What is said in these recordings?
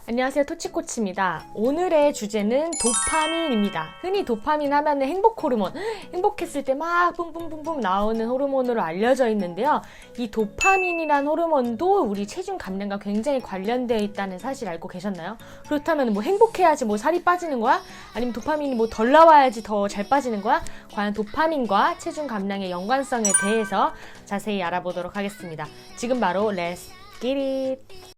안녕하세요, 토치코치입니다. 오늘의 주제는 도파민입니다. 흔히 도파민 하면은 행복 호르몬, 행복했을 때 막 뿜뿜뿜뿜 나오는 호르몬으로 알려져 있는데요. 이 도파민이란 호르몬도 우리 체중 감량과 굉장히 관련되어 있다는 사실 알고 계셨나요? 그렇다면 뭐 행복해야지 뭐 살이 빠지는 거야? 아니면 도파민이 뭐 덜 나와야지 더 잘 빠지는 거야? 과연 도파민과 체중 감량의 연관성에 대해서 자세히 알아보도록 하겠습니다. 지금 바로 Let's get it!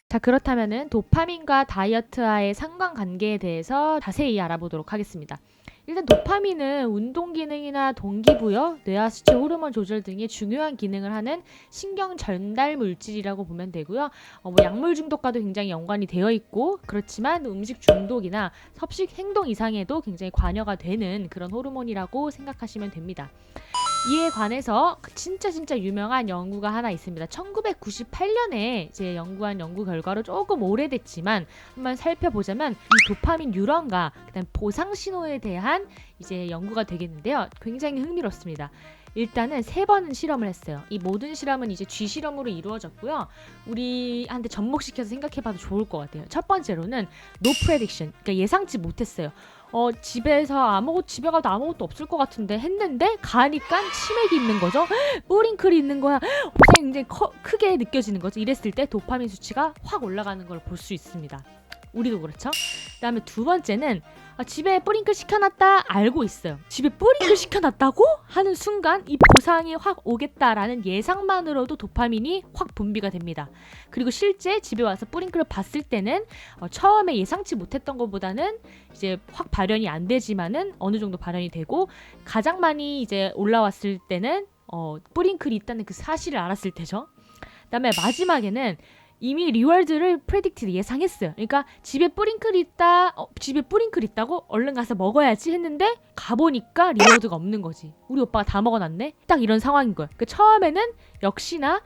자, 그렇다면은 도파민과 다이어트와의 상관관계에 대해서 자세히 알아보도록 하겠습니다. 일단 도파민은 운동 기능이나 동기부여, 뇌하 수치 호르몬 조절 등의 중요한 기능을 하는 신경 전달 물질이라고 보면 되고요. 뭐 약물 중독과도 굉장히 연관이 되어 있고, 그렇지만 음식 중독이나 섭식 행동 이상에도 굉장히 관여가 되는 그런 호르몬이라고 생각하시면 됩니다. 이에 관해서 진짜 유명한 연구가 하나 있습니다. 1998년에 이제 연구한 연구 결과로 조금 오래됐지만 한번 살펴보자면 이 도파민 뉴런과 그다음 보상 신호에 대한 이제 연구가 되겠는데요. 굉장히 흥미롭습니다. 일단은 3번은 실험을 했어요. 이 모든 실험은 이제 쥐 실험으로 이루어졌고요. 우리한테 접목시켜서 생각해봐도 좋을 것 같아요. 첫 번째로는 no prediction, 그러니까 예상치 못했어요. 집에 가도 아무것도 없을 것 같은데 했는데 가니까 치맥이 있는 거죠. 뿌링클이 있는 거야. 굉장히 크게 느껴지는 거죠. 이랬을 때 도파민 수치가 확 올라가는 걸 볼 수 있습니다. 우리도 그렇죠. 그 다음에 두 번째는 집에 뿌링클 시켜놨다 알고 있어요. 집에 뿌링클 시켜놨다고? 하는 순간 이 보상이 확 오겠다라는 예상만으로도 도파민이 확 분비가 됩니다. 그리고 실제 집에 와서 뿌링클을 봤을 때는 처음에 예상치 못했던 것보다는 이제 확 발현이 안 되지만은 어느 정도 발현이 되고, 가장 많이 이제 올라왔을 때는 뿌링클이 있다는 그 사실을 알았을 때죠. 그다음에 마지막에는 이미 리월드를 프레딕티드 예상했어요. 그러니까 집에 뿌링클 있다고 얼른 가서 먹어야지 했는데 가보니까 리월드가 없는 거지. 우리 오빠가 다 먹어놨네? 딱 이런 상황인 거예요. 그러니까 처음에는 역시나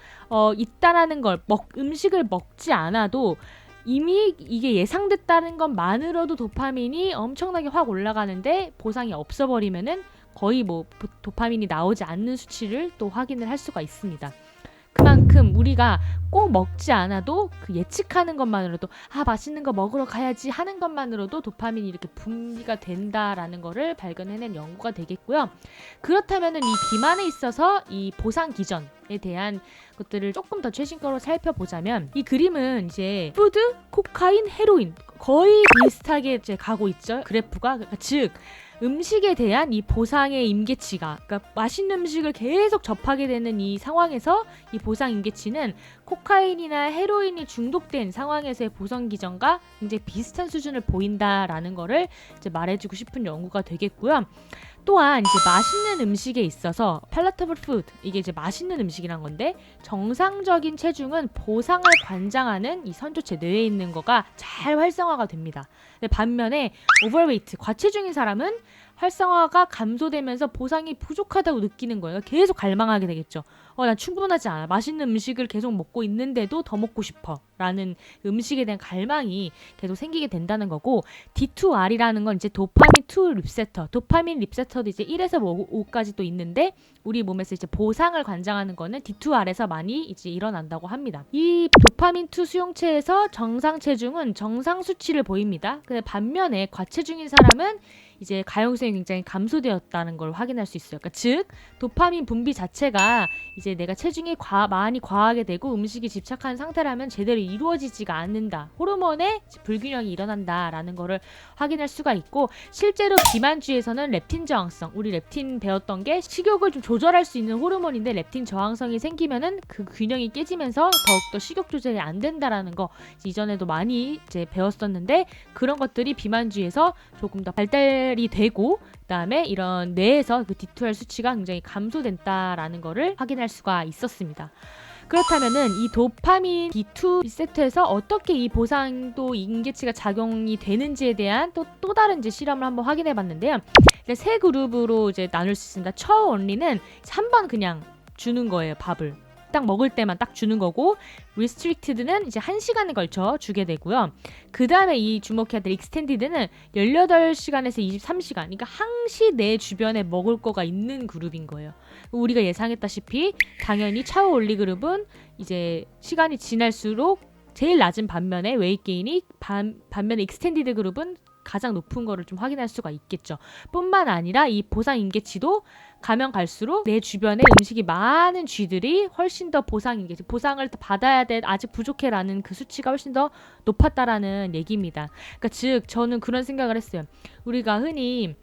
있다라는 걸 음식을 먹지 않아도 이미 이게 예상됐다는 것만으로도 도파민이 엄청나게 확 올라가는데, 보상이 없어버리면은 거의 뭐 도파민이 나오지 않는 수치를 또 확인을 할 수가 있습니다. 그만큼 우리가 꼭 먹지 않아도 그 예측하는 것만으로도 맛있는 거 먹으러 가야지 하는 것만으로도 도파민이 이렇게 분비가 된다라는 거를 발견해낸 연구가 되겠고요. 그렇다면은 이 비만에 있어서 이 보상 기전에 대한 것들을 조금 더 최신 거로 살펴보자면, 이 그림은 이제 푸드, 코카인, 헤로인 거의 비슷하게 이제 가고 있죠. 그래프가. 그러니까 즉 음식에 대한 이 보상의 임계치가, 그러니까 맛있는 음식을 계속 접하게 되는 이 상황에서 이 보상 임계치는 코카인이나 헤로인이 중독된 상황에서의 보상 기전과 굉장히 비슷한 수준을 보인다라는 거를 이제 말해주고 싶은 연구가 되겠고요. 또한 이제 맛있는 음식에 있어서 palatable food, 이게 이제 맛있는 음식이란 건데, 정상적인 체중은 보상을 관장하는 이 선조체 뇌에 있는 거가 잘 활성화가 됩니다. 반면에 overweight, 과체중인 사람은 활성화가 감소되면서 보상이 부족하다고 느끼는 거예요. 계속 갈망하게 되겠죠. 난 충분하지 않아. 맛있는 음식을 계속 먹고 있는데도 더 먹고 싶어. 라는 음식에 대한 갈망이 계속 생기게 된다는 거고, D2R이라는 건 이제 도파민 2 리셉터. 도파민 리셉터도 이제 1에서 5까지 또 있는데, 우리 몸에서 이제 보상을 관장하는 거는 D2R에서 많이 이제 일어난다고 합니다. 이 도파민 2 수용체에서 정상 체중은 정상 수치를 보입니다. 근데 반면에 과체중인 사람은 이제 가용성이 굉장히 감소되었다는 걸 확인할 수 있어요. 그러니까 즉 도파민 분비 자체가 이제 내가 체중이 많이 과하게 되고 음식에 집착하는 상태라면 제대로 이루어지지가 않는다. 호르몬의 불균형이 일어난다라는 거를 확인할 수가 있고, 실제로 비만주에서는 렙틴 저항성, 우리 렙틴 배웠던 게 식욕을 좀 조절할 수 있는 호르몬인데, 렙틴 저항성이 생기면은 그 균형이 깨지면서 더욱더 식욕 조절이 안 된다라는 거 이전에도 많이 이제 배웠었는데, 그런 것들이 비만주에서 조금 더 발달이 되고, 그다음에 이런 뇌에서 그 D2R 수치가 굉장히 감소된다라는 거를 확인할 수가 있었습니다. 그렇다면은 이 도파민 D2 리셉터에서 어떻게 이 보상도 임계치가 작용이 되는지에 대한 또 다른 이제 실험을 한번 확인해 봤는데요. 세 그룹으로 이제 나눌 수 있습니다. 처원리는 한 번 그냥 주는 거예요. 밥을 딱 먹을 때만 딱 주는 거고, 리스트릭티드는 이제 1시간에 걸쳐 주게 되고요. 그 다음에 이 주목해야 될 익스텐디드는 18시간에서 23시간, 그러니까 항시 내 주변에 먹을 거가 있는 그룹인 거예요. 우리가 예상했다시피 당연히 차오 올리 그룹은 이제 시간이 지날수록 제일 낮은 반면에 웨이트 게인이 반면에 익스텐디드 그룹은 가장 높은 거를 좀 확인할 수가 있겠죠. 뿐만 아니라 이 보상 인계치도 가면 갈수록 내 주변에 음식이 많은 쥐들이 훨씬 더 보상을 더 받아야 돼, 아직 부족해라는 그 수치가 훨씬 더 높았다라는 얘기입니다. 그러니까 즉 저는 그런 생각을 했어요. 우리가 흔히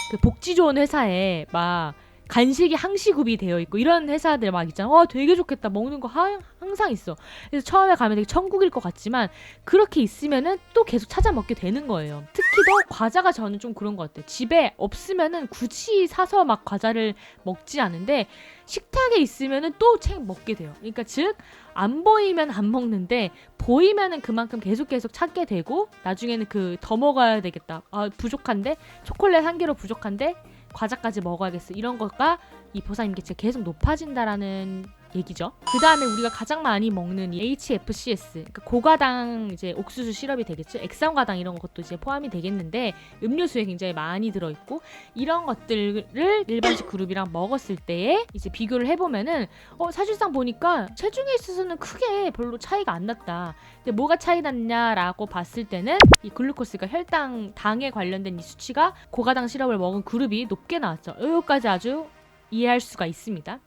그 복지 좋은 회사에 막 간식이 항시구비 되어 있고 이런 회사들 막 있잖아. 되게 좋겠다. 먹는 거 항상 있어. 그래서 처음에 가면 되게 천국일 것 같지만 그렇게 있으면은 또 계속 찾아 먹게 되는 거예요. 특히 더 과자가 저는 좀 그런 것 같아요. 집에 없으면은 굳이 사서 막 과자를 먹지 않은데 식탁에 있으면은 또 책 먹게 돼요. 그러니까 즉 안 보이면 안 먹는데 보이면은 그만큼 계속 찾게 되고 나중에는 더 먹어야 되겠다. 부족한데 초콜릿 한 개로 부족한데 과자까지 먹어야겠어. 이런 거가 이 보상 인계치가 계속 높아진다라는 얘기죠. 그 다음에 우리가 가장 많이 먹는 이 HFCS, 그러니까 고가당 이제 옥수수 시럽이 되겠죠. 액상과당 이런 것도 이제 포함이 되겠는데 음료수에 굉장히 많이 들어있고 이런 것들을 일반식 그룹이랑 먹었을 때에 이제 비교를 해보면은 사실상 보니까 체중에 있어서는 크게 별로 차이가 안 났다. 근데 뭐가 차이 났냐라고 봤을 때는 이 글루코스가 혈당, 당에 관련된 이 수치가 고가당 시럽을 먹은 그룹이 높게 나왔죠. 여기까지 아주 이해할 수가 있습니다.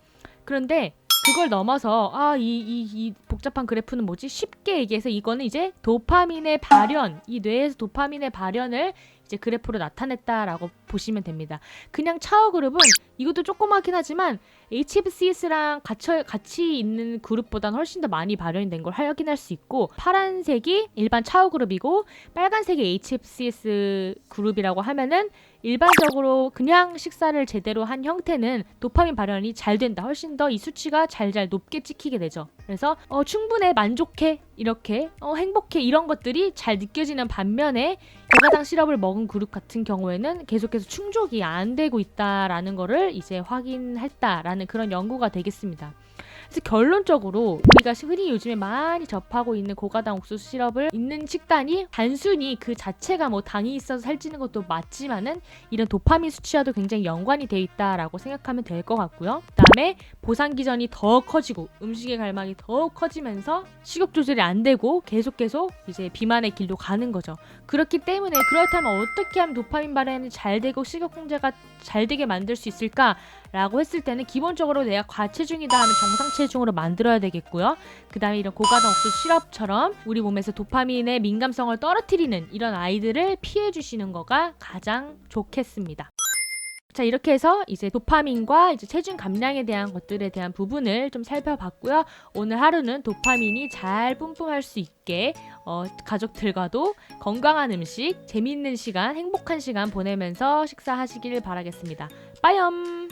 그런데 그걸 넘어서 이 복잡한 그래프는 뭐지? 쉽게 얘기해서 이거는 이제 도파민의 발현, 이 뇌에서 도파민의 발현을 이제 그래프로 나타냈다라고 보시면 됩니다. 그냥 차오 그룹은 이것도 조그맣긴 하지만 HFCS랑 같이 있는 그룹보다는 훨씬 더 많이 발현이 된 걸 확인할 수 있고 파란색이 일반 차오 그룹이고 빨간색이 HFCS 그룹이라고 하면은 일반적으로 그냥 식사를 제대로 한 형태는 도파민 발현이 잘 된다. 훨씬 더 이 수치가 잘 높게 찍히게 되죠. 그래서 충분해, 만족해, 이렇게 행복해 이런 것들이 잘 느껴지는 반면에 고가당 시럽을 먹은 그룹 같은 경우에는 계속해서 충족이 안 되고 있다라는 거를 이제 확인했다라는 그런 연구가 되겠습니다. 그래서 결론적으로 우리가 흔히 요즘에 많이 접하고 있는 고가당 옥수수 시럽을 있는 식단이 단순히 그 자체가 뭐 당이 있어서 살찌는 것도 맞지만은 이런 도파민 수치와도 굉장히 연관이 돼 있다라고 생각하면 될 것 같고요. 그다음에 보상 기전이 더 커지고 음식의 갈망이 더 커지면서 식욕 조절이 안 되고 계속 이제 비만의 길로 가는 거죠. 그렇기 때문에 그렇다면 어떻게 하면 도파민 발현이 잘 되고 식욕 통제가 잘 되게 만들 수 있을까라고 했을 때는 기본적으로 내가 과체중이다 하면 정상 체중으로 만들어야 되겠고요. 그 다음에 이런 고가당 옥수수 시럽처럼 우리 몸에서 도파민의 민감성을 떨어뜨리는 이런 아이들을 피해 주시는 거가 가장 좋겠습니다. 자, 이렇게 해서 이제 도파민과 이제 체중 감량에 대한 것들에 대한 부분을 좀 살펴봤고요. 오늘 하루는 도파민이 잘 뿜뿜할 수 있게 가족들과도 건강한 음식, 재미있는 시간, 행복한 시간 보내면서 식사하시길 바라겠습니다. 빠염!